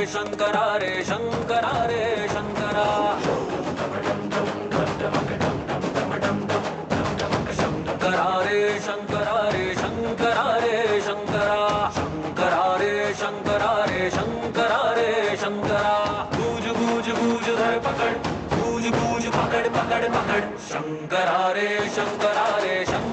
शंकरा रे शंकरा रे शंकरा शंकरा रे शंकरा रे शंकरा रे शंकरा शंकरा रे शंकरा रे शंकरा रे शंकरा गूंज गूंज गूंज धर पकड़ गूंज गूंज पकड़ पकड़ पकड़ शंकरा रे शंकरा रे शंकरा